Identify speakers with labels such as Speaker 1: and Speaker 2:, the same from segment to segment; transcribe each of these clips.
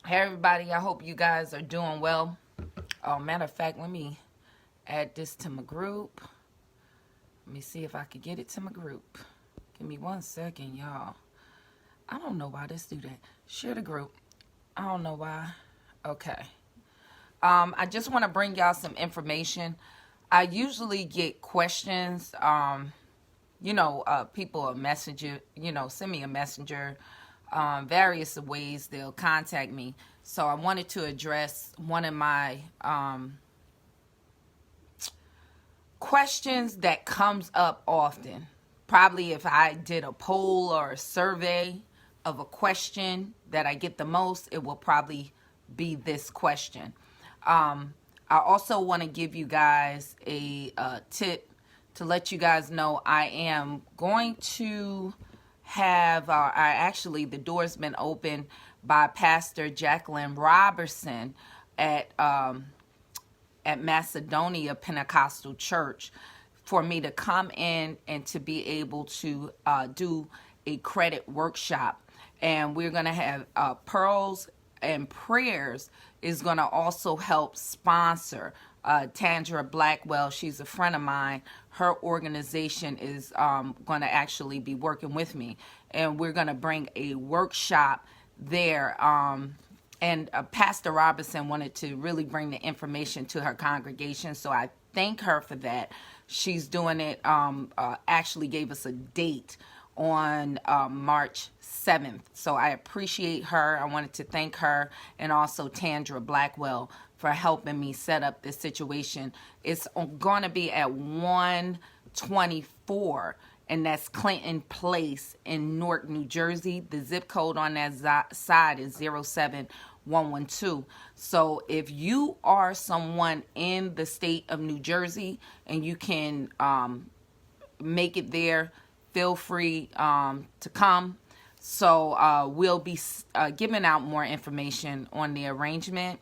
Speaker 1: Hey everybody, I hope you guys are doing well. Matter of fact, let me add this to my group. Let me see if I can get it to my group. Give me 1 second, y'all. I don't know why this do that. Share the group. I don't know why. Okay. I just want to bring y'all some information. I usually get questions. People a messenger, send me a messenger. Various ways they'll contact me. So I wanted to address one of my questions that comes up often. Probably if I did a poll or a survey of a question that I get the most, it will probably be this question. I also want to give you guys a tip to let you guys know I am going to have the door's been open by Pastor Jacqueline Robertson at Macedonia Pentecostal Church for me to come in and to be able to do a credit workshop. And we're going to have Pearls and Prayers is going to also help sponsor Tandra Blackwell. She's a friend of mine. Her organization is going to actually be working with me, and we're going to bring a workshop there. And Pastor Robinson wanted to really bring the information to her congregation, so I thank her for that. She's doing it, actually gave us a date on March 7th. So I appreciate her. I wanted to thank her and also Tandra Blackwell for helping me set up this situation. It's going to be at 124, and that's Clinton Place in Newark, New Jersey. The zip code on that side is 07112. So if you are someone in the state of New Jersey and you can make it there, feel free to come. So we'll be giving out more information on the arrangement.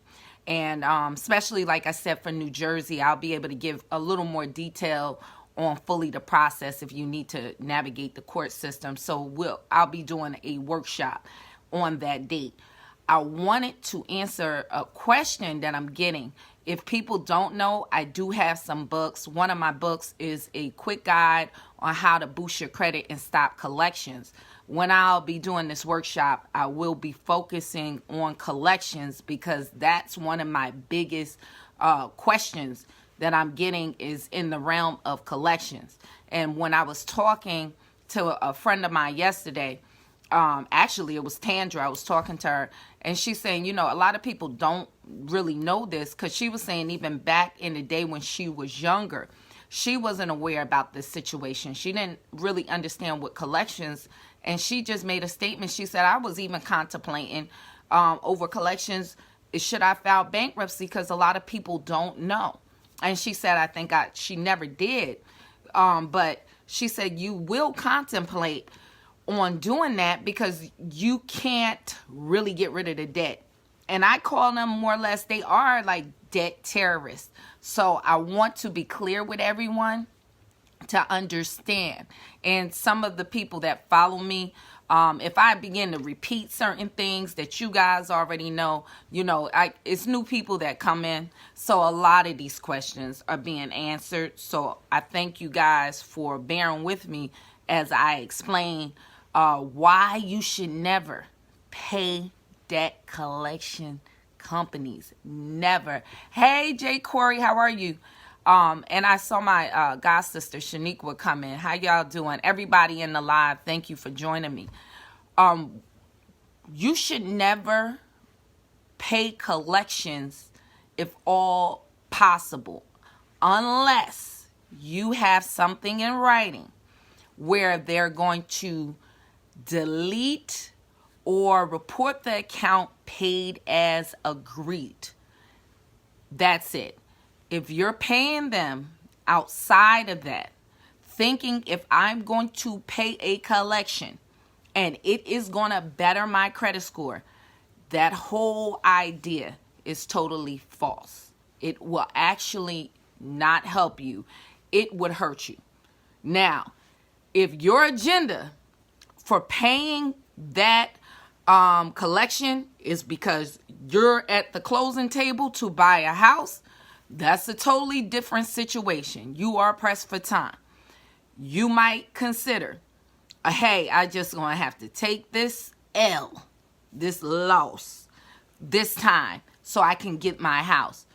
Speaker 1: And especially, like I said, for New Jersey, I'll be able to give a little more detail on fully the process if you need to navigate the court system. So I'll be doing a workshop on that date. I wanted to answer a question that I'm getting. If people don't know, I do have some books. One of my books is a quick guide on how to boost your credit and stop collections. When I'll be doing this workshop, I will be focusing on collections because that's one of my biggest questions that I'm getting is in the realm of collections. And when I was talking to a friend of mine yesterday, actually it was Tandra, I was talking to her, and she's saying, a lot of people don't really know this, because she was saying even back in the day when she was younger, she wasn't aware about this situation. She didn't really understand what collections, and she just made a statement. She said, I was even contemplating over collections. Should I file bankruptcy? Because a lot of people don't know. And she said, I think she never did. But she said, you will contemplate on doing that because you can't really get rid of the debt. And I call them more or less, they are like debt terrorists. So I want to be clear with everyone to understand. And some of the people that follow me, if I begin to repeat certain things that you guys already know, it's new people that come in. So a lot of these questions are being answered. So I thank you guys for bearing with me as I explain why you should never pay debt collection companies. Never. Hey, Jay Corey, how are you? And I saw my god sister Shaniqua come in. How y'all doing? Everybody in the live, thank you for joining me. You should never pay collections if all possible, unless you have something in writing where they're going to delete or report the account paid as agreed. That's it. If you're paying them outside of that, thinking if I'm going to pay a collection and it is going to better my credit score, that whole idea is totally false. It will actually not help you. It would hurt you. Now, if your agenda for paying that collection is because you're at the closing table to buy a house, that's a totally different situation. You are pressed for time. You might consider, hey, I just gonna have to take this L, this loss, this time so I can get my house.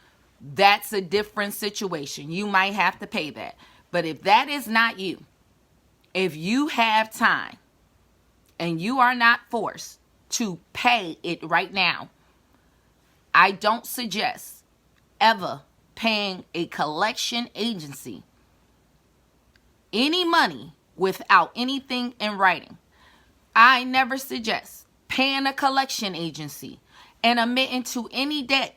Speaker 1: That's a different situation. You might have to pay that. But if that is not you, if you have time and you are not forced to pay it right now, I don't suggest ever paying a collection agency any money without anything in writing. I never suggest paying a collection agency and admitting to any debt,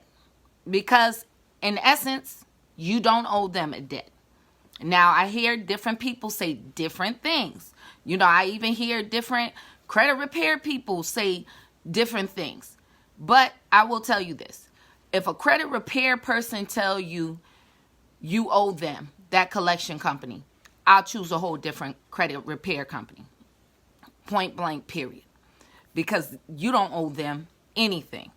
Speaker 1: because in essence, you don't owe them a debt. Now, I hear different people say different things. I even hear different credit repair people say different things. But I will tell you this. If a credit repair person tell you you owe them, that collection company, I'll choose a whole different credit repair company. Point blank, period. Because you don't owe them anything.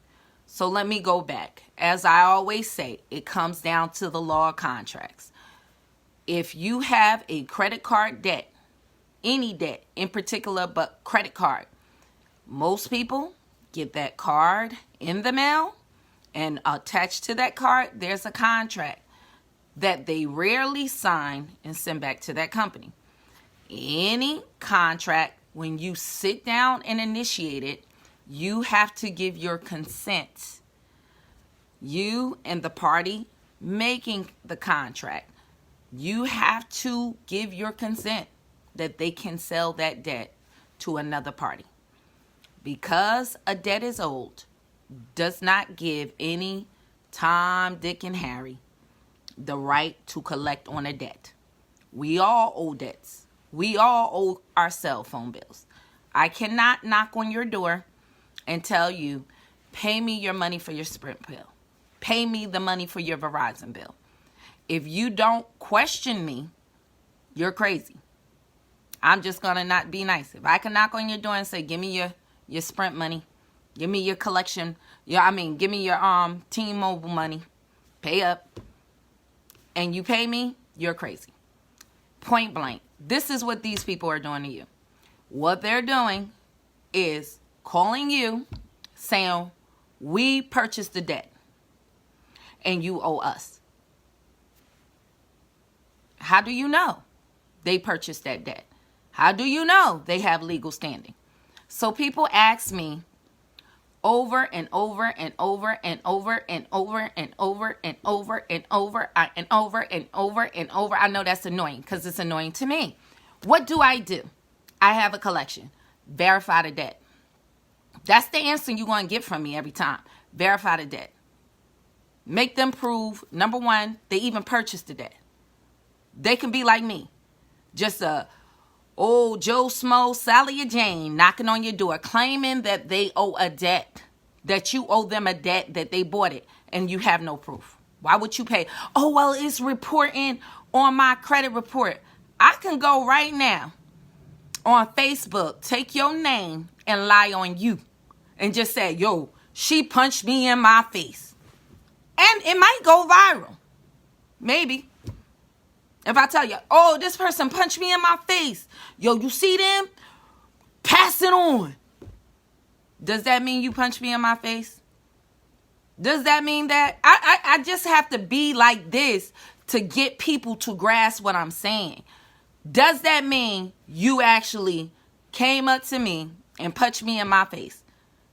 Speaker 1: So let me go back. As I always say, it comes down to the law of contracts. If you have a credit card debt, any debt in particular, but credit card, most people get that card in the mail, and attached to that card, there's a contract that they rarely sign and send back to that company. Any contract, when you sit down and initiate it, you have to give your consent. You and the party making the contract, you have to give your consent that they can sell that debt to another party. Because a debt is old, does not give any Tom, Dick, and Harry the right to collect on a debt. We all owe debts. We all owe our cell phone bills. I cannot knock on your door and tell you, pay me your money for your Sprint bill. Pay me the money for your Verizon bill. If you don't question me, you're crazy. I'm just going to not be nice. If I can knock on your door and say, give me your Sprint money, give me your collection, give me your T-Mobile money, pay up, and you pay me, you're crazy. Point blank. This is what these people are doing to you. What they're doing is calling you, saying, we purchased the debt, and you owe us. How do you know they purchased that debt? How do you know they have legal standing? So people ask me over and over and over and over and over and over and over and over and over and over and over. I know that's annoying because it's annoying to me. What do? I have a collection. Verify the debt. That's the answer you're going to get from me every time. Verify the debt. Make them prove, number one, they even purchased the debt. They can be like me. Just a old Joe Smo, Sally or Jane knocking on your door claiming that they owe a debt, that you owe them a debt, that they bought it, and you have no proof. Why would you pay? Oh, well, it's reporting on my credit report. I can go right now on Facebook, take your name and lie on you and just say, yo, she punched me in my face. And it might go viral. Maybe. If I tell you, oh, this person punched me in my face. Yo, you see them? Pass it on. Does that mean you punched me in my face? Does that mean that? I just have to be like this to get people to grasp what I'm saying. Does that mean you actually came up to me and punched me in my face?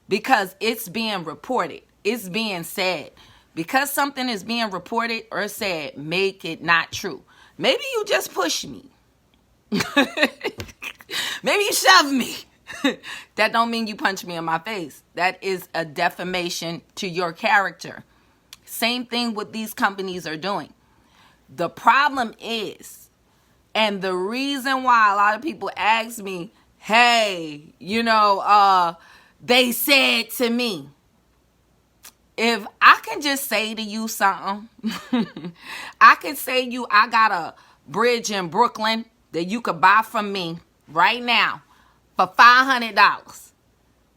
Speaker 1: Because it's being reported. It's being said. Because something is being reported or said, make it not true. Maybe you just pushed me. Maybe you shoved me. That don't mean you punched me in my face. That is a defamation to your character. Same thing what these companies are doing. The problem is, and the reason why a lot of people ask me, hey, they said to me, if I can just say to you something, I can say I got a bridge in Brooklyn that you could buy from me right now for $500.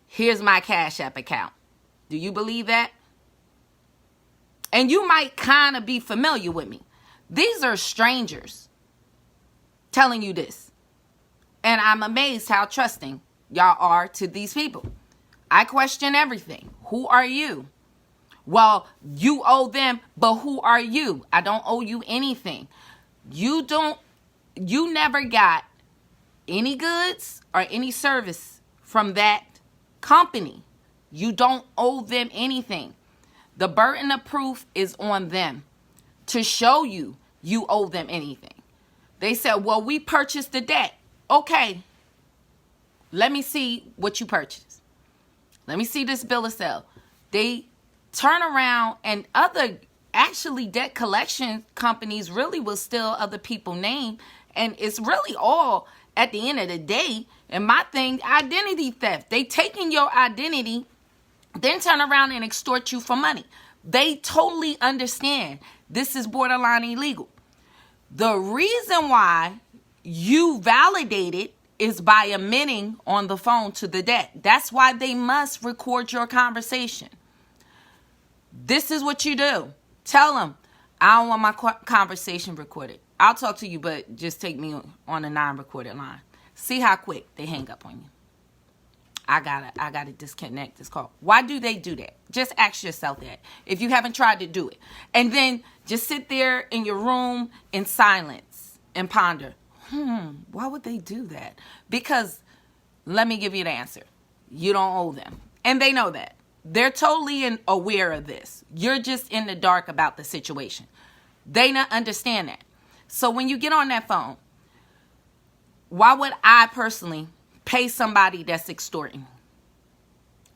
Speaker 1: Here's my Cash App account. Do you believe that? And you might kind of be familiar with me. These are strangers telling you this. And I'm amazed how trusting y'all are to these people. I question everything. Who are you? Well, you owe them, but who are you? I don't owe you anything. You never got any goods or any service from that company. You don't owe them anything. The burden of proof is on them to show you owe them anything. They said, well, we purchased the debt. Okay, let me see what you purchased. Let me see this bill of sale. They turn around and actually debt collection companies really will steal other people's name. And it's really all, at the end of the day, and my thing, identity theft. They taking your identity, then turn around and extort you for money. They totally understand this is borderline illegal. The reason why you validate it is by admitting on the phone to the debt. That's why they must record your conversation. This is what you do. Tell them, I don't want my conversation recorded. I'll talk to you, but just take me on a non-recorded line. See how quick they hang up on you. I gotta disconnect this call. Why do they do that? Just ask yourself that. If you haven't tried to do it. And then just sit there in your room in silence and ponder. Why would they do that? Because let me give you the answer. You don't owe them. And they know that. They're totally aware of this. You're just in the dark about the situation. They not understand that. So when you get on that phone, why would I personally pay somebody that's extorting?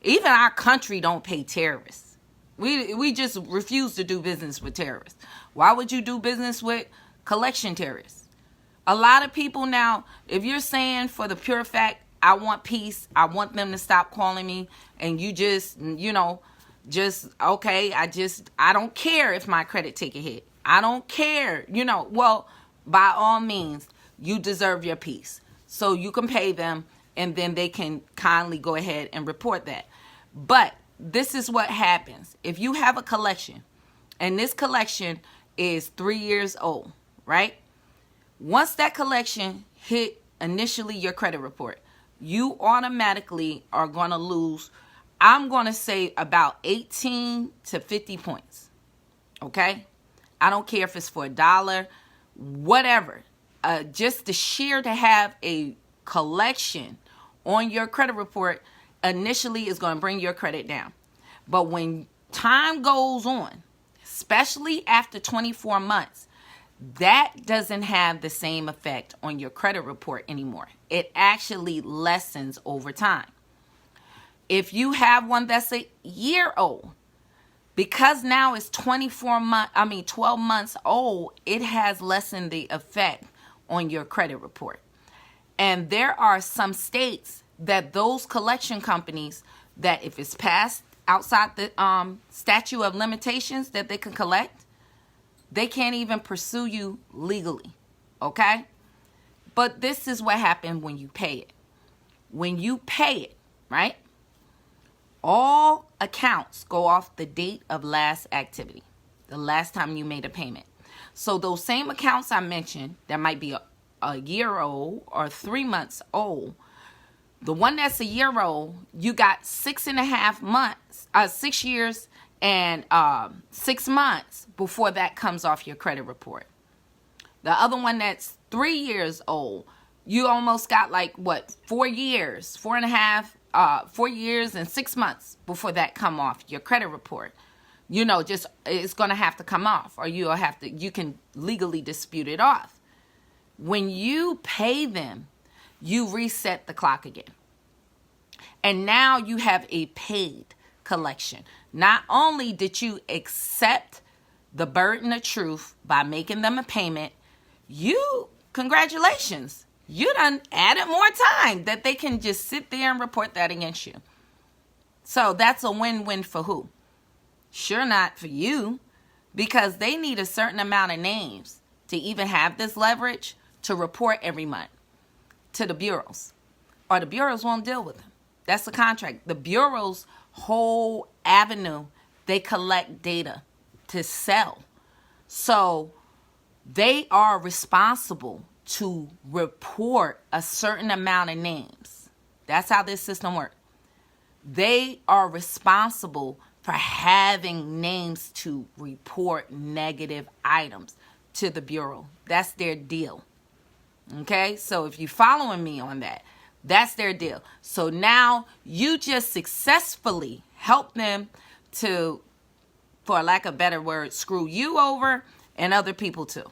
Speaker 1: Even our country don't pay terrorists. We just refuse to do business with terrorists. Why would you do business with collection terrorists? A lot of people now, if you're saying for the pure fact, I want peace, I want them to stop calling me, and you just, okay, I don't care if my credit take a hit. I don't care, well, by all means, you deserve your peace. So you can pay them, and then they can kindly go ahead and report that. But this is what happens. If you have a collection, and this collection is 3 years old, right? Once that collection hit initially your credit report, you automatically are going to lose, I'm going to say, about 18 to 50 points. Okay? I don't care if it's for $1, whatever. Just the sheer to have a collection on your credit report initially is going to bring your credit down. But when time goes on, especially after 24 months, that doesn't have the same effect on your credit report anymore. It actually lessens over time. If you have one that's a year old, because now it's 12 months old, it has lessened the effect on your credit report. And there are some states that those collection companies that if it's passed outside the statute of limitations that they can collect, they can't even pursue you legally, okay? But this is what happened when you pay it. When you pay it, right, all accounts go off the date of last activity, the last time you made a payment. So those same accounts I mentioned that might be a year old or 3 months old, the one that's a year old, you got 6 years and 6 months before that comes off your credit report. The other one that's 3 years old, you almost got 4 years, 4 years and 6 months before that come off your credit report. It's going to have to come off, or you can legally dispute it off. When you pay them, you reset the clock again. And now you have a paid collection. Not only did you accept the burden of truth by making them a payment, congratulations, you done added more time that they can just sit there and report that against you. So that's a win-win for who? Sure not for you, because they need a certain amount of names to even have this leverage to report every month to the bureaus, or the bureaus won't deal with them. That's a contract. The Bureau's whole avenue, they collect data to sell. So they are responsible to report a certain amount of names. That's how this system works. They are responsible for having names to report negative items to the Bureau. That's their deal. Okay, so if you're following me on that, that's their deal. So now you just successfully help them to, for lack of a better word, screw you over and other people too.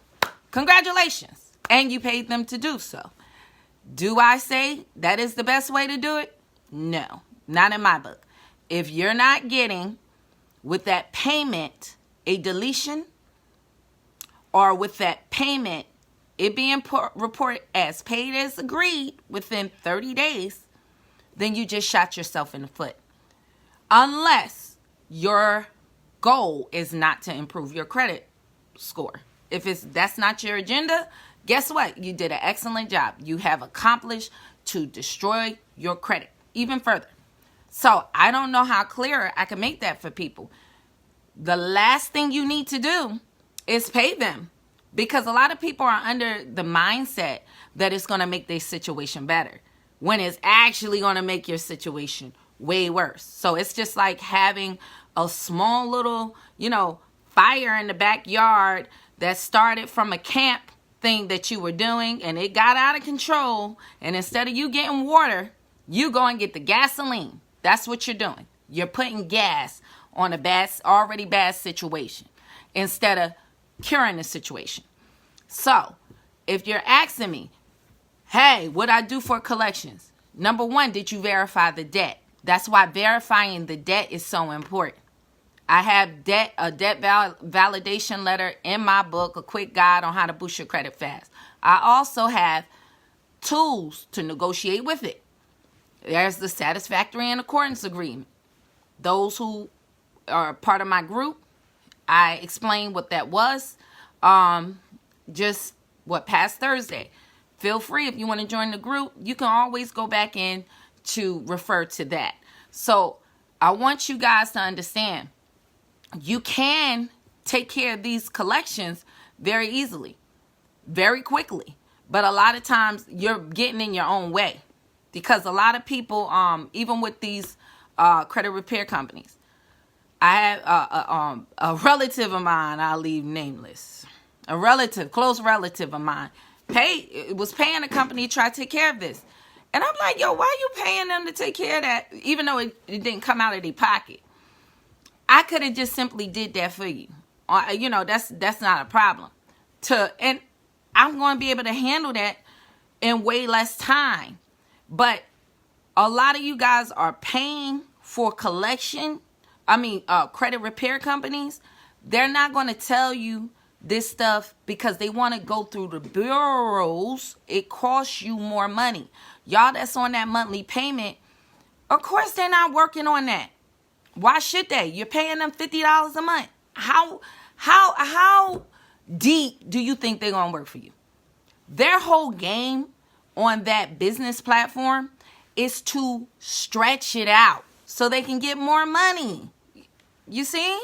Speaker 1: Congratulations. And you paid them to do so. Do I say that is the best way to do it? No, not in my book. If you're not getting with that payment a deletion, or with that payment it being reported as paid as agreed within 30 days, then you just shot yourself in the foot. Unless your goal is not to improve your credit score. If that's not your agenda, guess what? You did an excellent job. You have accomplished to destroy your credit even further. So I don't know how clearer I can make that for people. The last thing you need to do is pay them. Because a lot of people are under the mindset that it's going to make their situation better, when it's actually going to make your situation way worse. So it's just like having a small little, fire in the backyard that started from a camp thing that you were doing, and it got out of control. And instead of you getting water, you go and get the gasoline. That's what you're doing. You're putting gas on a already bad situation instead of curing the situation. So if you're asking me, hey, what I do for collections? Number one, did you verify the debt? That's why verifying the debt is so important. I have a debt validation letter in my book, a quick guide on how to boost your credit fast. I also have tools to negotiate with it. There's the satisfactory and accordance agreement. Those who are part of my group, I explained what that was past Thursday. Feel free, if you want to join the group, you can always go back in to refer to that. So I want you guys to understand, you can take care of these collections very easily, very quickly. But a lot of times you're getting in your own way, because a lot of people, even with these credit repair companies, I have a relative of mine, I'll leave nameless, close relative of mine, was paying a company to try to take care of this. And I'm like, yo, why are you paying them to take care of that, even though it didn't come out of their pocket? I could have just simply did that for you. That's not a problem. And I'm going to be able to handle that in way less time. But a lot of you guys are paying for credit repair companies. They're not going to tell you this stuff because they want to go through the bureaus. It costs you more money. Y'all that's on that monthly payment, of course they're not working on that. Why should they? You're paying them $50 a month. How deep do you think they're going to work for you? Their whole game on that business platform is to stretch it out so they can get more money. You see?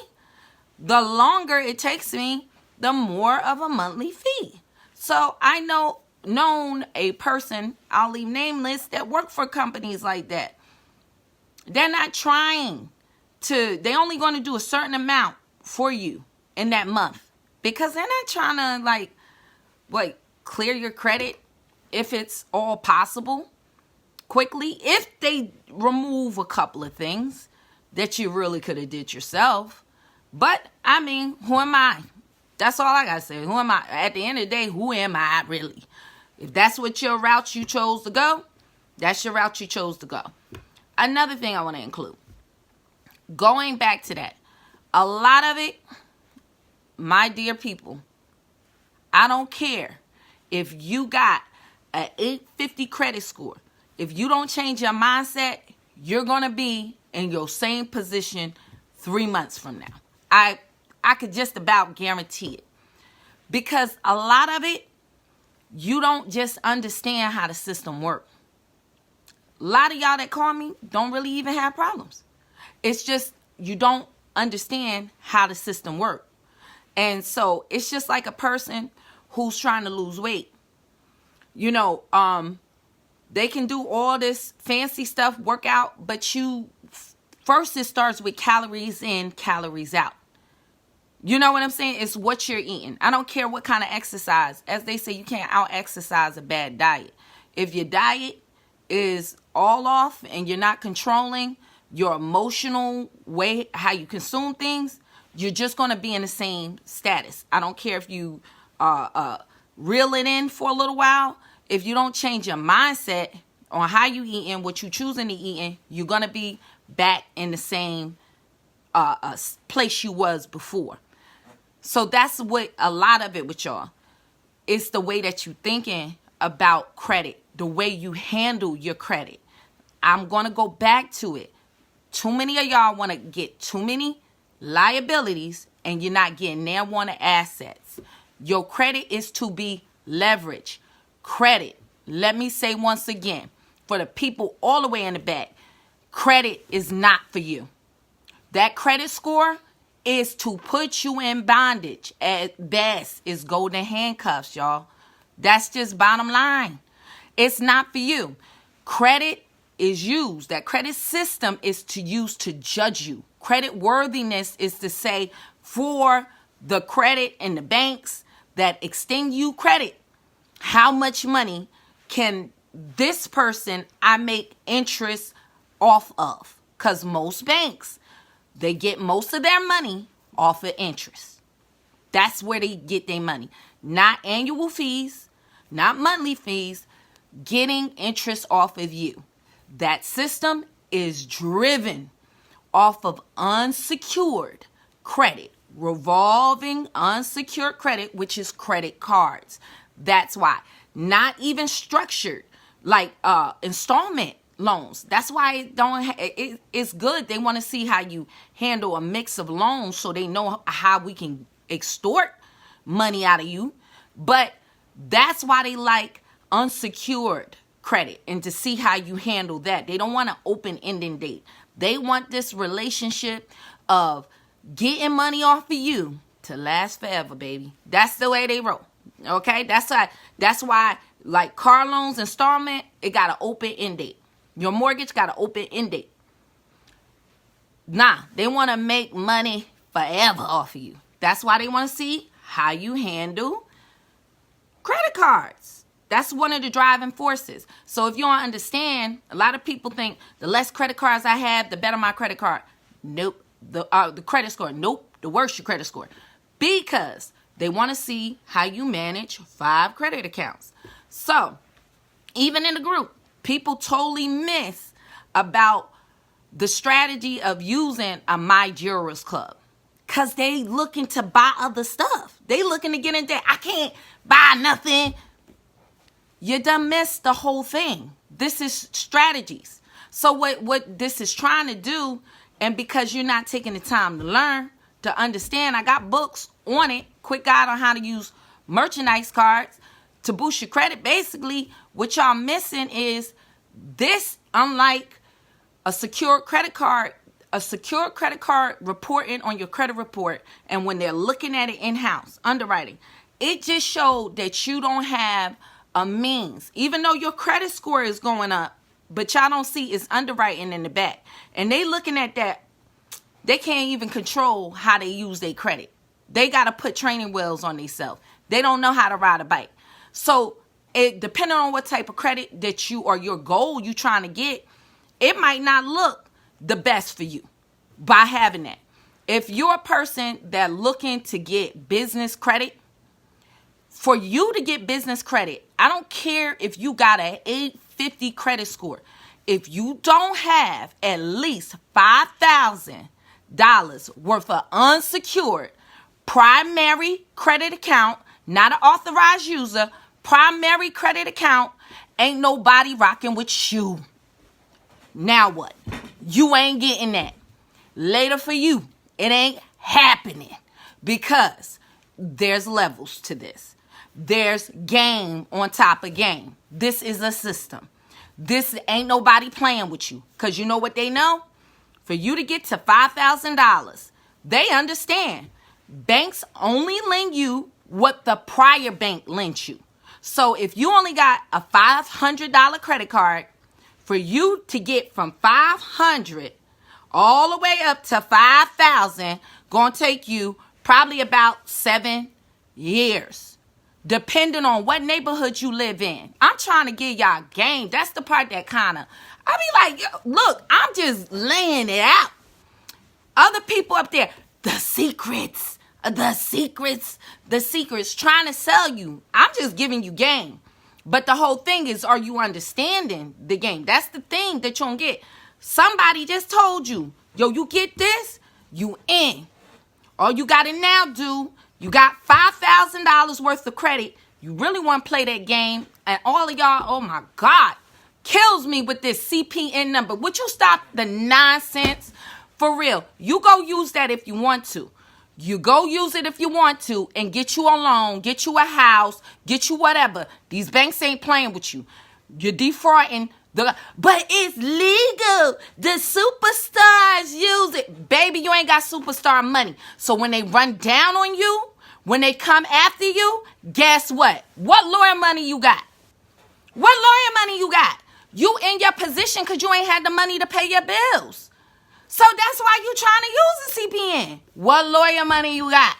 Speaker 1: The longer it takes me, the more of a monthly fee. So I known a person, I'll leave nameless, that worked for companies like that. They're not trying to, they only going to do a certain amount for you in that month, because they're not trying to clear your credit if it's all possible quickly, if they remove a couple of things that you really could have did yourself. But who am I? That's all I gotta say. Who am I? At the end of the day, who am I really? If that's what your route you chose to go, that's your route you chose to go. Another thing I want to include, going back to that, a lot of it, my dear people, I don't care if you got an 850 credit score. If you don't change your mindset, you're going to be in your same position 3 months from now. I could just about guarantee it. Because a lot of it, you don't just understand how the system works. a lot of y'all that call me don't really even have problems. It's just you don't understand how the system works. And so it's just like a person who's trying to lose weight. You know, they can do all this fancy stuff, work out, but first it starts with calories in, calories out. You know what I'm saying? It's what you're eating. I don't care what kind of exercise. As they say, you can't out-exercise a bad diet. If your diet is all off and you're not controlling your emotional way, how you consume things, you're just going to be in the same status. I don't care if you reel it in for a little while. If you don't change your mindset on how you eating, what you choosing to eating, you're going to be back in the same place you was before. So that's what a lot of it with y'all. It's the way that you thinking about credit, the way you handle your credit. I'm going to go back to it. Too many of y'all want to get too many liabilities and you're not getting their one of assets. Your credit is to be leveraged. Credit, let me say once again, for the people all the way in the back, credit is not for you. That credit score is to put you in bondage. At best, is golden handcuffs, y'all. That's just bottom line. It's not for you. Credit is used. That credit system is to use to judge you. Credit worthiness is to say for the credit and the banks that extend you credit, how much money can this person I make interest off of? Because most banks, they get most of their money off of interest. That's where they get their money. Not annual fees, not monthly fees, getting interest off of you. That system is driven off of unsecured credit, revolving unsecured credit, which is credit cards. That's why. Not even structured like installment loans. That's why it's good. They want to see how you handle a mix of loans so they know how we can extort money out of you. But that's why they like unsecured credit and to see how you handle that. They don't want an open ending date. They want this relationship of getting money off of you to last forever, baby. That's the way they roll. Okay? That's why like car loans, installment, it got an open end date. Your mortgage got an open end date. Nah, they want to make money forever off of you. That's why they want to see how you handle credit cards. That's one of the driving forces. So if you don't understand, a lot of people think the less credit cards I have, the better my credit card. Nope. The credit score. Nope. The worse your credit score. Because they want to see how you manage 5 credit accounts. So even in the group, people totally miss about the strategy of using a My Jurors Club. Because they looking to buy other stuff. They looking to get in debt. I can't buy nothing. You done missed the whole thing. This is strategies. So what this is trying to do, and because you're not taking the time to learn, to understand, I got books on it. Quick guide on how to use merchandise cards to boost your credit. Basically, what y'all missing is this, unlike a secured credit card reporting on your credit report, and when they're looking at it in-house, underwriting, it just showed that you don't have a means, even though your credit score is going up, but y'all don't see it's underwriting in the back. And they looking at that, they can't even control how they use their credit. They got to put training wheels on themselves. They don't know how to ride a bike. So it depending on what type of credit that you or your goal you trying to get, it might not look the best for you by having that. If you're a person that looking to get business credit, for you to get business credit, I don't care if you got an 850 credit score. If you don't have at least $5,000 worth of unsecured primary credit account, not an authorized user, primary credit account, ain't nobody rocking with you. Now what? You ain't getting that. Later for you, it ain't happening because there's levels to this. There's game on top of game. This is a system. This ain't nobody playing with you. Because you know what they know? For you to get to $5,000, they understand banks only lend you what the prior bank lent you. So if you only got a $500 credit card, for you to get from 500 all the way up to 5,000, gonna take you probably about 7 years, depending on what neighborhood you live in. I'm trying to give y'all game. That's the part that kind of, I be like, look, I'm just laying it out. Other people up there, the secrets, trying to sell you. I'm just giving you game. But the whole thing is, are you understanding the game? That's the thing that you don't get. Somebody just told you, yo, you get this, you in. All you got to now do, you got $5,000 worth of credit. You really want to play that game. And all of y'all, oh my God, kills me with this CPN number. Would you stop the nonsense? For real. You go use that if you want to. You go use it if you want to and get you a loan, get you a house, get you whatever. These banks ain't playing with you. You're defrauding. But it's legal. The superstars use it. Baby, you ain't got superstar money. So when they run down on you, when they come after you, guess what? What lawyer money you got? What lawyer money you got? You in your position because you ain't had the money to pay your bills. So that's why you trying to use the CPN. What lawyer money you got?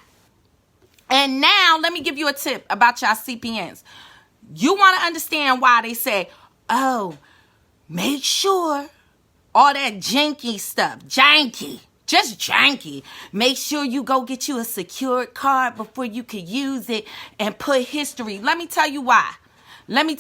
Speaker 1: And now, let me give you a tip about y'all CPNs. You want to understand why they say, oh, make sure all that janky stuff, just janky. Make sure you go get you a secured card before you can use it and put history. Let me tell you why. Let me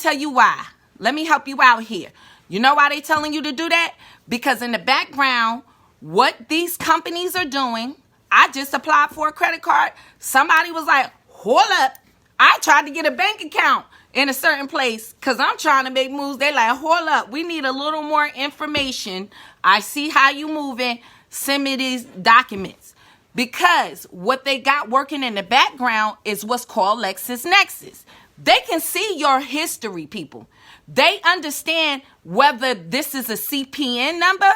Speaker 1: help you out here. You know why they telling you to do that? Because in the background, what these companies are doing, I just applied for a credit card. Somebody was like, hold up. I tried to get a bank account in a certain place because I'm trying to make moves. They like, hold up. We need a little more information. I see how you moving. Send me these documents. Because what they got working in the background is what's called LexisNexis. They can see your history, people. They understand whether this is a CPN number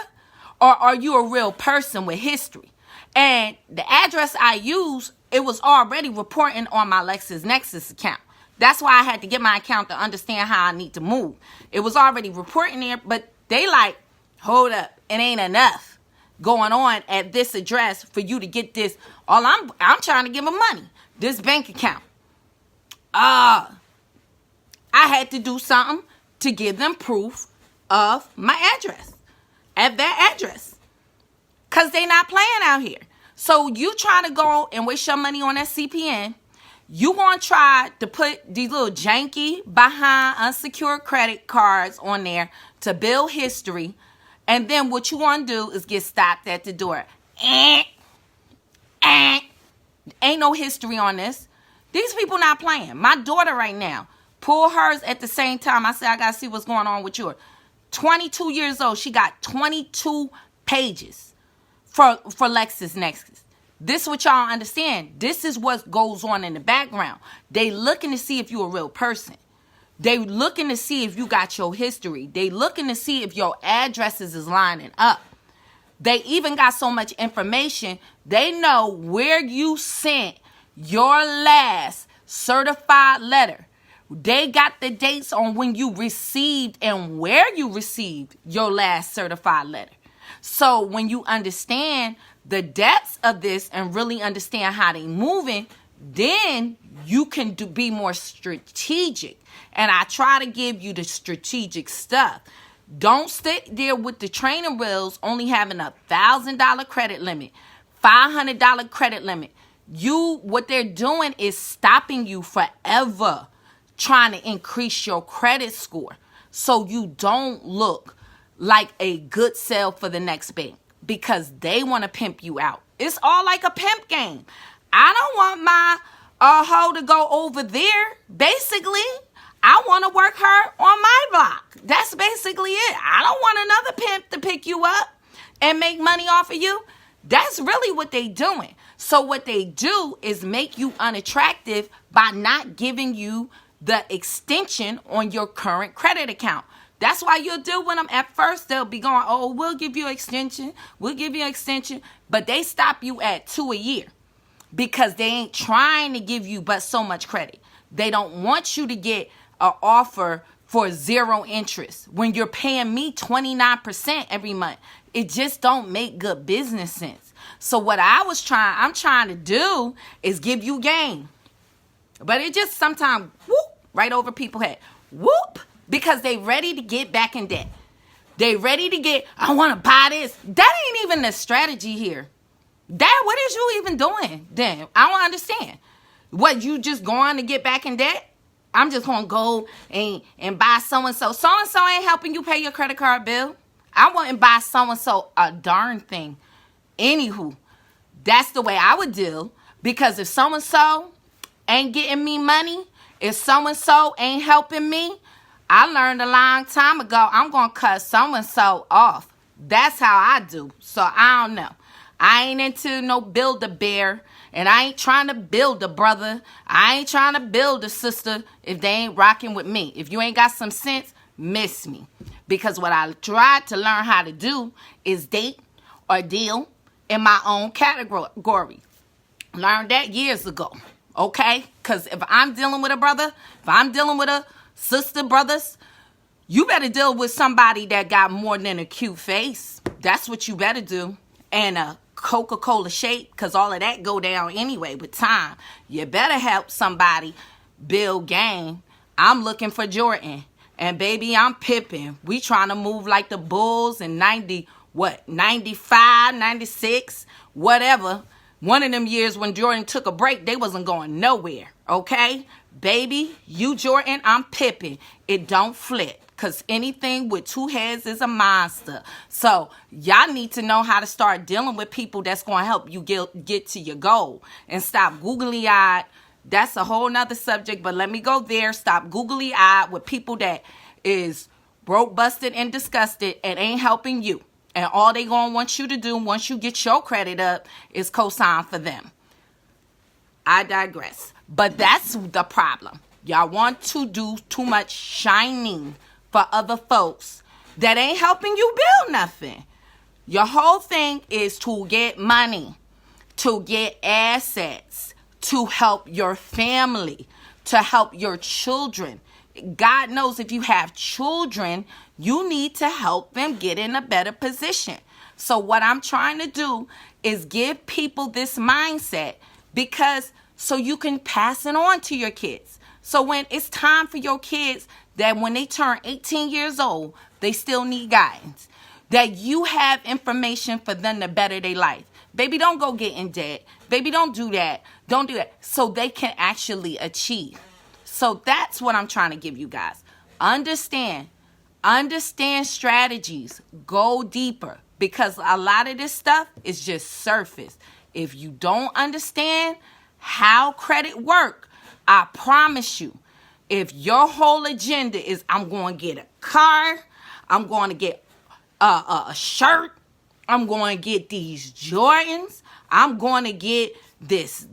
Speaker 1: or are you a real person with history. And the address I use, it was already reporting on my LexisNexis account. That's why I had to get my account to understand how I need to move. It was already reporting there, but they like, hold up, it ain't enough going on at this address for you to get this. All I'm trying to give them money, this bank account. I had to do something to give them proof of my address, at that address. Because they not playing out here. So you try to go and waste your money on that CPN. You want to try to put these little janky behind unsecured credit cards on there to build history. And then what you want to do is get stopped at the door. Ain't no history on this. These people not playing. My daughter right now, pull hers at the same time. I said, I got to see what's going on with yours. 22 years old. She got 22 pages for LexisNexis. This is what y'all understand. This is what goes on in the background. They looking to see if you a real person. They looking to see if you got your history. They looking to see if your addresses is lining up. They even got so much information. They know where you sent your last certified letter. They got the dates on when you received and where you received your last certified letter. So when you understand the depths of this and really understand how they moving, then you can be more strategic. And I try to give you the strategic stuff. Don't sit there with the training wheels only having $1,000 credit limit, $500 credit limit. What they're doing is stopping you forever trying to increase your credit score so you don't look like a good sell for the next bank because they want to pimp you out. It's all like a pimp game. I don't want my hoe to go over there. Basically, I want to work her on my block. That's basically it. I don't want another pimp to pick you up and make money off of you. That's really what they doing. So what they do is make you unattractive by not giving you the extension on your current credit account. That's why you'll deal with them. At first, they'll be going, oh, we'll give you an extension. We'll give you an extension. But they stop you at 2 a year because they ain't trying to give you but so much credit. They don't want you to get an offer for 0 interest when you're paying me 29% every month. It just don't make good business sense. So what I'm trying to do is give you game. But it just sometimes whoop right over people's head. Whoop, because they ready to get back in debt. They ready to get, I want to buy this. That ain't even the strategy here. What is you even doing then? I don't understand. What, you just going to get back in debt? I'm just going to go and buy so-and-so. So-and-so ain't helping you pay your credit card bill. I wouldn't buy so-and-so a darn thing. Anywho, that's the way I would deal. Because if so-and-so ain't getting me money, if so-and-so ain't helping me, I learned a long time ago, I'm going to cut so-and-so off. That's how I do. So I don't know. I ain't into no Build-A-Bear, and I ain't trying to build a brother. I ain't trying to build a sister if they ain't rocking with me. If you ain't got some sense, miss me. Because what I tried to learn how to do is date or deal in my own category. Learned that years ago, okay? Because if I'm dealing with a brother, if I'm dealing with a sister, brothers, you better deal with somebody that got more than a cute face. That's what you better do. And a Coca-Cola shake, because all of that go down anyway with time. You better help somebody build game. I'm looking for Jordan. And baby, I'm Pippen. We trying to move like the Bulls in 95, 96, whatever. One of them years when Jordan took a break, they wasn't going nowhere, okay? Baby, you Jordan, I'm Pippen. It don't flip. Because anything with 2 heads is a monster. So y'all need to know how to start dealing with people that's going to help you get to your goal. And stop googly-eyed. That's a whole nother subject, but let me go there. Stop googly-eyed with people that is broke, busted, and disgusted and ain't helping you. And all they going to want you to do once you get your credit up is co-sign for them. I digress. But that's the problem. Y'all want to do too much shining for other folks that ain't helping you build nothing. Your whole thing is to get money, to get assets, to help your family, to help your children. God knows if you have children, you need to help them get in a better position. So what I'm trying to do is give people this mindset because so you can pass it on to your kids. So when it's time for your kids, that when they turn 18 years old, they still need guidance. That you have information for them to better their life. Baby, don't go get in debt. Baby, don't do that. Don't do that. So they can actually achieve. So that's what I'm trying to give you guys. Understand strategies. Go deeper. Because a lot of this stuff is just surface. If you don't understand how credit works, I promise you, if your whole agenda is I'm going to get a car, I'm going to get a shirt, I'm going to get these Jordans, I'm going to get this.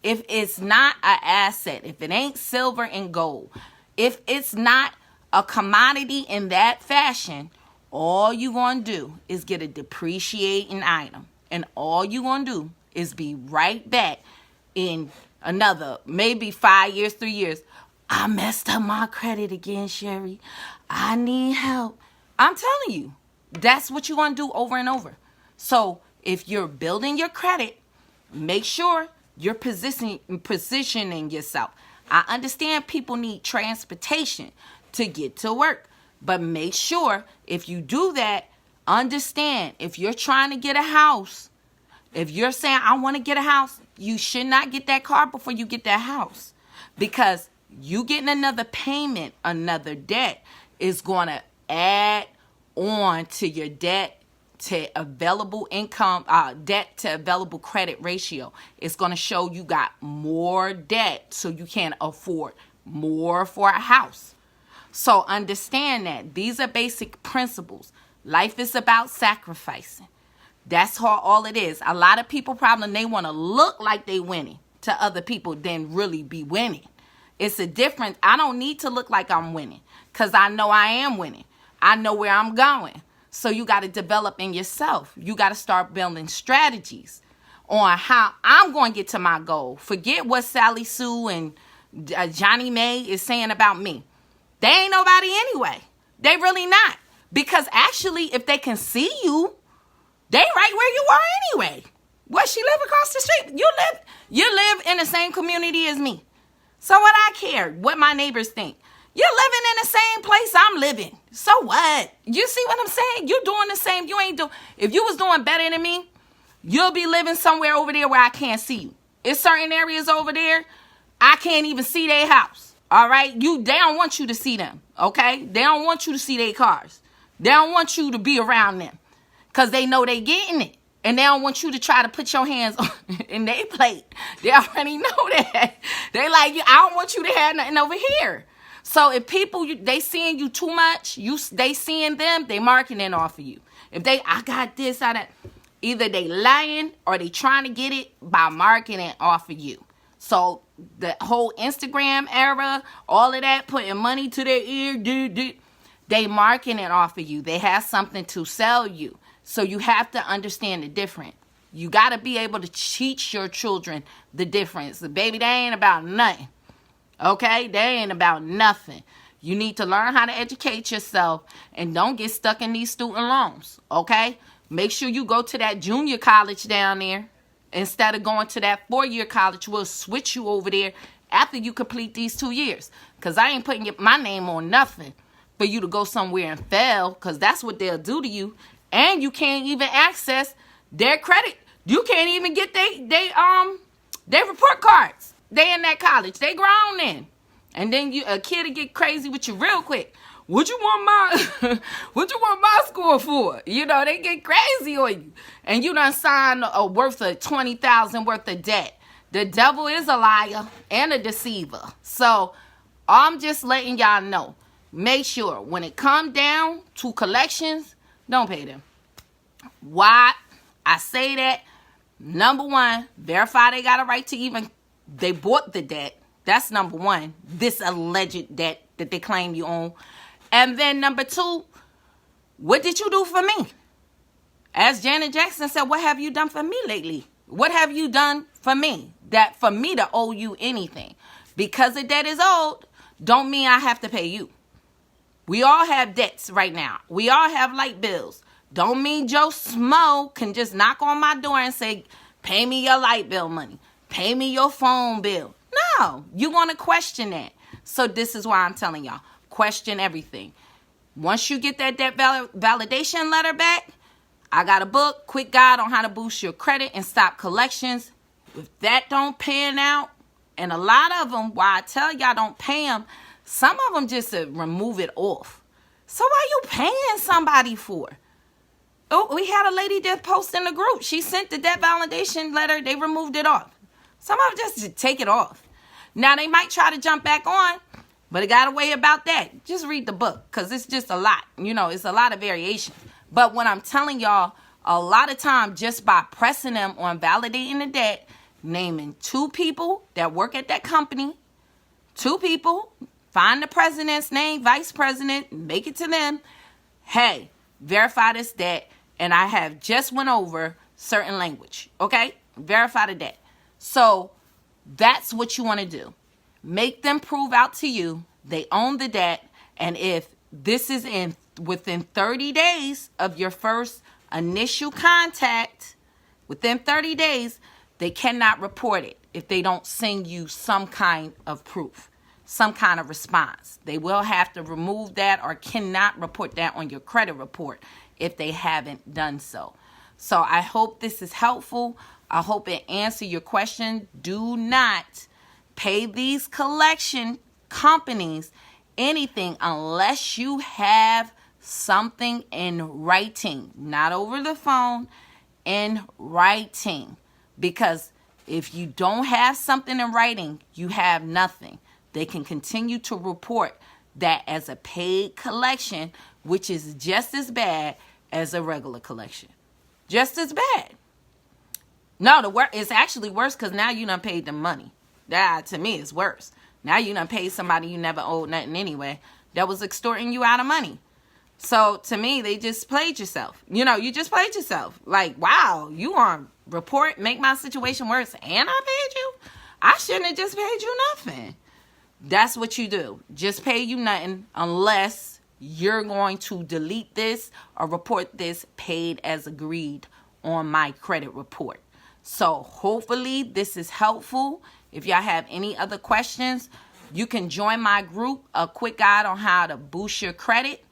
Speaker 1: If it's not an asset, if it ain't silver and gold, if it's not a commodity in that fashion, all you going to do is get a depreciating item. And all you going to do is be right back in another, maybe 5 years, 3 years. I messed up my credit again, Sherry. I need help. I'm telling you, that's what you're going to do over and over. So if you're building your credit, make sure you're positioning yourself. I understand people need transportation to get to work. But make sure if you do that, understand if you're trying to get a house, if you're saying, I want to get a house, you should not get that car before you get that house. Because you getting another payment, another debt is going to add on to your debt to available income, debt to available credit ratio. It's going to show you got more debt so you can't afford more for a house. So understand that. These are basic principles. Life is about sacrificing. That's all it is. A lot of people problem, they want to look like they winning to other people than really be winning. It's a difference. I don't need to look like I'm winning because I know I am winning. I know where I'm going. So you got to develop in yourself. You got to start building strategies on how I'm going to get to my goal. Forget what Sally Sue and Johnny May is saying about me. They ain't nobody anyway. They really not. Because actually, if they can see you, they right where you are anyway. What, she live across the street? You live in the same community as me. So what I care what my neighbors think. You're living in the same place I'm living. So what? You see what I'm saying? You're doing the same. You ain't doing. If you was doing better than me, you'll be living somewhere over there where I can't see you. It's certain areas over there, I can't even see their house. All right? They don't want you to see them. Okay? They don't want you to see their cars. They don't want you to be around them. Because they know they getting it. And they don't want you to try to put your hands on in their plate. They already know that. They like, I don't want you to have nothing over here. So if people, they seeing you too much, they seeing them, they marketing off of you. If I got this, that, either they lying or they trying to get it by marketing off of you. So the whole Instagram era, all of that, putting money to their ear, they marketing off of you. They have something to sell you. So you have to understand the difference. You got to be able to teach your children the difference. Baby, they ain't about nothing. Okay? They ain't about nothing. You need to learn how to educate yourself and don't get stuck in these student loans. Okay? Make sure you go to that junior college down there. Instead of going to that 4-year college, we'll switch you over there after you complete these 2 years. Because I ain't putting my name on nothing for you to go somewhere and fail, because that's what they'll do to you. And you can't even access their credit. You can't even get their report cards. They in that college. They grown then. And then a kid will get crazy with you real quick. What you want my score for? You know, they get crazy on you. And you done signed a worth of $20,000 worth of debt. The devil is a liar and a deceiver. So I'm just letting y'all know. Make sure when it come down to collections, don't pay them. Why I say that? Number one, verify they got a right to they bought the debt. That's number one. This alleged debt that they claim you own. And then number two, what did you do for me? As Janet Jackson said, what have you done for me lately? What have you done for me? That for me to owe you anything. Because the debt is owed, don't mean I have to pay you. We all have debts right now. We all have light bills. Don't mean Joe Smo can just knock on my door and say, pay me your light bill money. Pay me your phone bill. No, you want to question that. So this is why I'm telling y'all, question everything. Once you get that debt validation letter back, I got a book, Quick Guide on How to Boost Your Credit and Stop Collections. If that don't pan out, and a lot of them, why I tell y'all don't pay them, some of them just remove it off. So why you paying somebody for? Oh, we had a lady that posted in the group. She sent the debt validation letter. They removed it off. Some of them just take it off. Now, they might try to jump back on, but it got a way about that. Just read the book because it's just a lot. You know, it's a lot of variation. But what I'm telling y'all, a lot of time just by pressing them on validating the debt, naming 2 people that work at that company, 2 people, find the president's name, vice president, make it to them. Hey, verify this debt. And I have just went over certain language. Okay? Verify the debt. So that's what you want to do. Make them prove out to you they own the debt. And if this is within 30 days of your first initial contact, within 30 days, they cannot report it if they don't send you some kind of proof, some kind of response. They will have to remove that or cannot report that on your credit report if they haven't done so. So I hope this is helpful. I hope it answered your question. Do not pay these collection companies anything unless you have something in writing, not over the phone, in writing. Because if you don't have something in writing, you have nothing. They can continue to report that as a paid collection, which is just as bad as a regular collection. Just as bad. No, it's actually worse because now you done paid them money. That, to me, is worse. Now you done paid somebody you never owed nothing anyway that was extorting you out of money. So to me, they just played yourself. You just played yourself. Like, wow, you on report, make my situation worse, and I paid you? I shouldn't have just paid you nothing. That's what you do. Just pay you nothing unless you're going to delete this or report this paid as agreed on my credit report. So hopefully this is helpful. If y'all have any other questions, you can join my group, A Quick Guide on How to Boost Your Credit.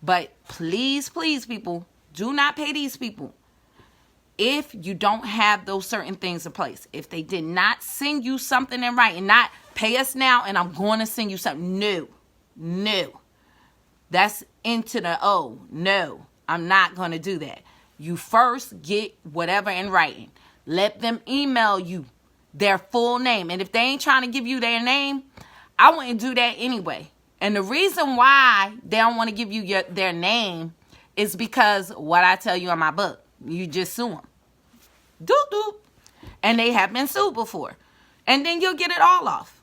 Speaker 1: But please, please, people, do not pay these people if you don't have those certain things in place. If they did not send you something in writing, not pay us now and I'm going to send you something. No. That's into the no, I'm not going to do that. You first get whatever in writing. Let them email you their full name. And if they ain't trying to give you their name, I wouldn't do that anyway. And the reason why they don't want to give you their name is because what I tell you in my book, you just sue them. Doop, doop. And they have been sued before. And then you'll get it all off.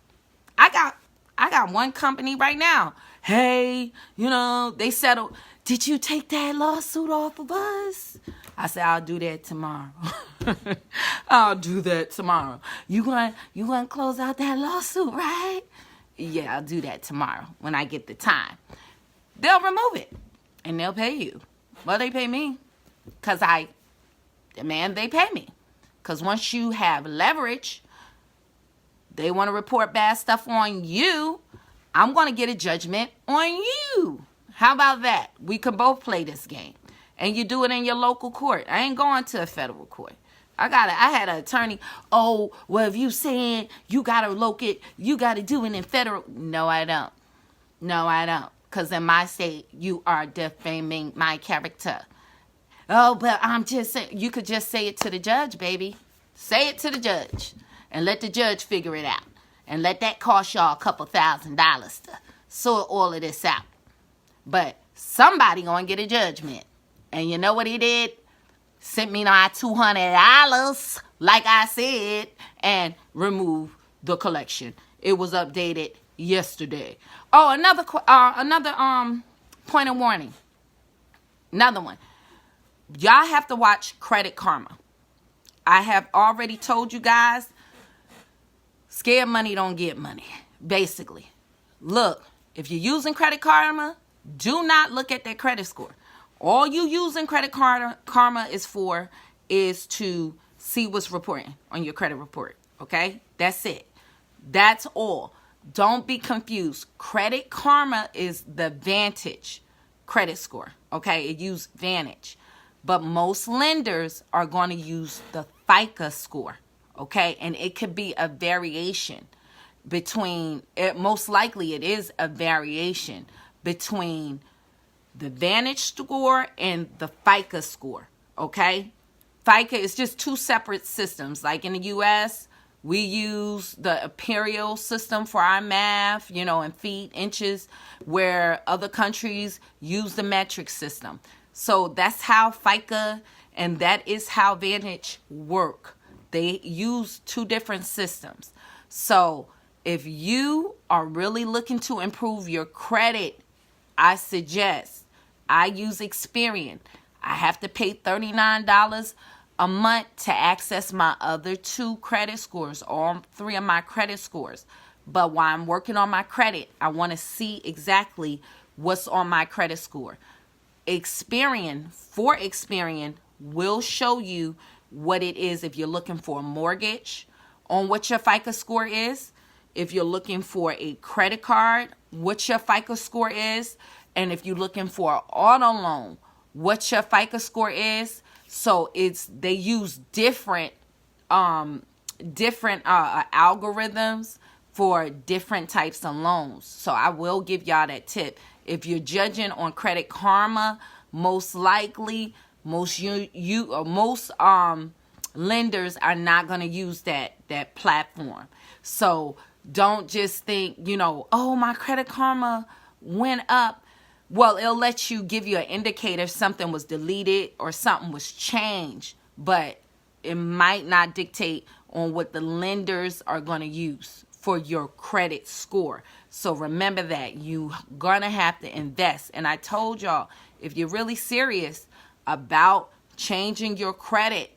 Speaker 1: I got one company right now. Hey, they settled. Did you take that lawsuit off of us? I said, I'll do that tomorrow. I'll do that tomorrow. You want to close out that lawsuit, right? Yeah, I'll do that tomorrow when I get the time. They'll remove it and they'll pay you. Well, they pay me because I demand they pay me. Because once you have leverage, they want to report bad stuff on you. I'm going to get a judgment on you. How about that? We can both play this game. And you do it in your local court. I ain't going to a federal court. I had an attorney. Oh, well, if you saying you got to locate, you got to do it in federal. No, I don't. Because in my state, you are defaming my character. Oh, but I'm just saying, you could just say it to the judge, baby. Say it to the judge and let the judge figure it out. And let that cost y'all a couple $1,000s to sort all of this out. But somebody gonna get a judgment. And you know what he did? Sent me my $200, like I said, and removed the collection. It was updated yesterday. Oh, another point of warning. Another one. Y'all have to watch Credit Karma. I have already told you guys, scared money don't get money, basically. Look, if you're using Credit Karma, do not look at their credit score. All you using Credit Karma is for is to see what's reporting on your credit report, okay? That's it. That's all. Don't be confused. Credit Karma is the Vantage credit score, okay? It uses Vantage. But most lenders are going to use the FICO score, okay? And it could be a variation between, most likely it is a variation between the Vantage score and the FICO score, okay? FICO is just two separate systems. Like in the U.S., we use the imperial system for our math, in feet, inches, where other countries use the metric system. So that's how FICO and that is how Vantage work. They use two different systems. So if you are really looking to improve your credit, I suggest I use Experian. I have to pay $39 a month to access my other two credit scores, all three of my credit scores. But while I'm working on my credit, I want to see exactly what's on my credit score. Experian will show you what it is if you're looking for a mortgage, on what your FICO score is. If you're looking for a credit card, what your FICO score is. And if you're looking for an auto loan, what your FICO score is. So they use different algorithms for different types of loans. So I will give y'all that tip. If you're judging on Credit Karma, most likely most lenders are not going to use that platform. So don't just think, oh, my Credit Karma went up. Well, it'll give you an indicator if something was deleted or something was changed, but it might not dictate on what the lenders are going to use for your credit score. So remember that you're gonna have to invest. And I told y'all, if you're really serious about changing your credit,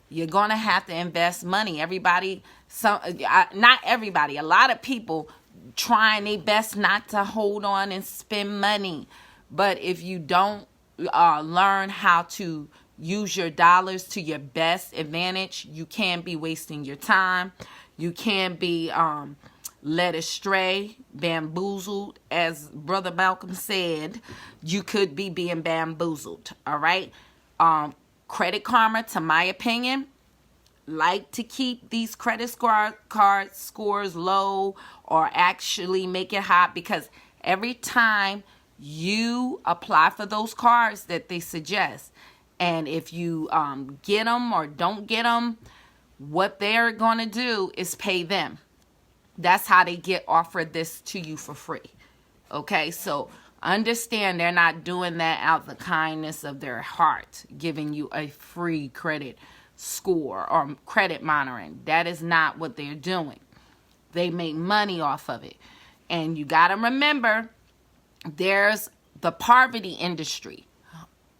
Speaker 1: you're gonna have to invest money. Not everybody, a lot of people trying their best not to hold on and spend money. But if you don't learn how to use your dollars to your best advantage, you can be wasting your time. You can be led astray, bamboozled. As Brother Malcolm said, you could be being bamboozled. All right. Credit Karma, to my opinion, like to keep these credit card scores low or actually make it high, because every time you apply for those cards that they suggest, and if you get them or don't get them, what they're going to do is pay them. That's how they get offered this to you for free. Okay, so understand they're not doing that out of the kindness of their heart, giving you a free credit score or credit monitoring. That is not what they're doing. They make money off of it. And you got to remember, there's the poverty industry.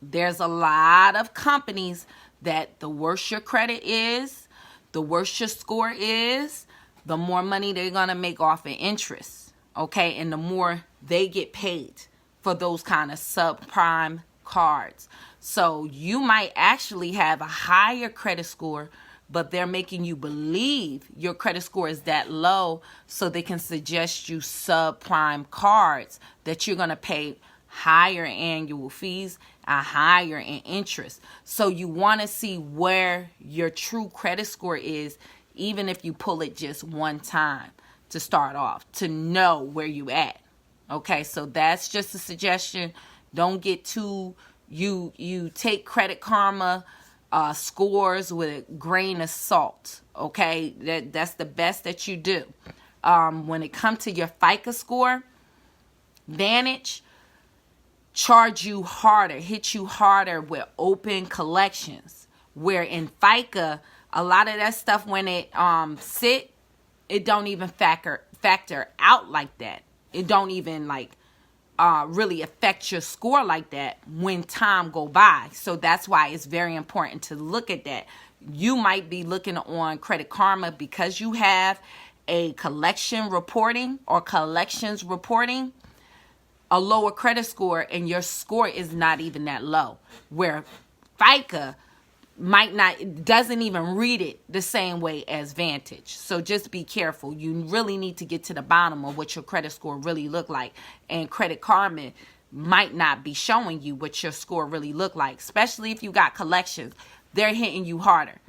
Speaker 1: There's a lot of companies that the worse your credit is, the worse your score is, the more money they're going to make off of interest. Okay, and the more they get paid for those kind of subprime cards. So you might actually have a higher credit score, but they're making you believe your credit score is that low so they can suggest you subprime cards that you're going to pay higher annual fees and higher in interest. So you want to see where your true credit score is, even if you pull it just one time to start off, to know where you at. Okay, so that's just a suggestion. Don't get too, you take Credit Karma scores with a grain of salt. Okay, that's the best that you do. When it comes to your FICO score, Vantage charge you harder, hit you harder with open collections. Where in FICA, a lot of that stuff, when it it don't even factor out like that. It don't even really affect your score like that when time go by. So that's why it's very important to look at that. You might be looking on Credit Karma because you have a collection reporting or collections reporting a lower credit score, and your score is not even that low. Where FICA doesn't even read it the same way as Vantage. So just be careful. You really need to get to the bottom of what your credit score really look like. And Credit Karma might not be showing you what your score really look like, especially if you got collections. They're hitting you harder.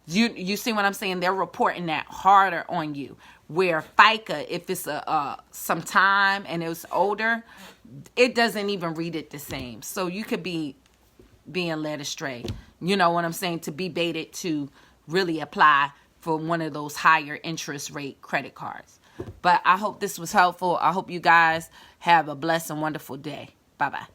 Speaker 1: You see what I'm saying? They're reporting that harder on you. Where FICA, if it's some time and it was older, it doesn't even read it the same. So you could be being led astray. You know what I'm saying? To be baited to really apply for one of those higher interest rate credit cards. But I hope this was helpful. I hope you guys have a blessed and wonderful day. Bye-bye.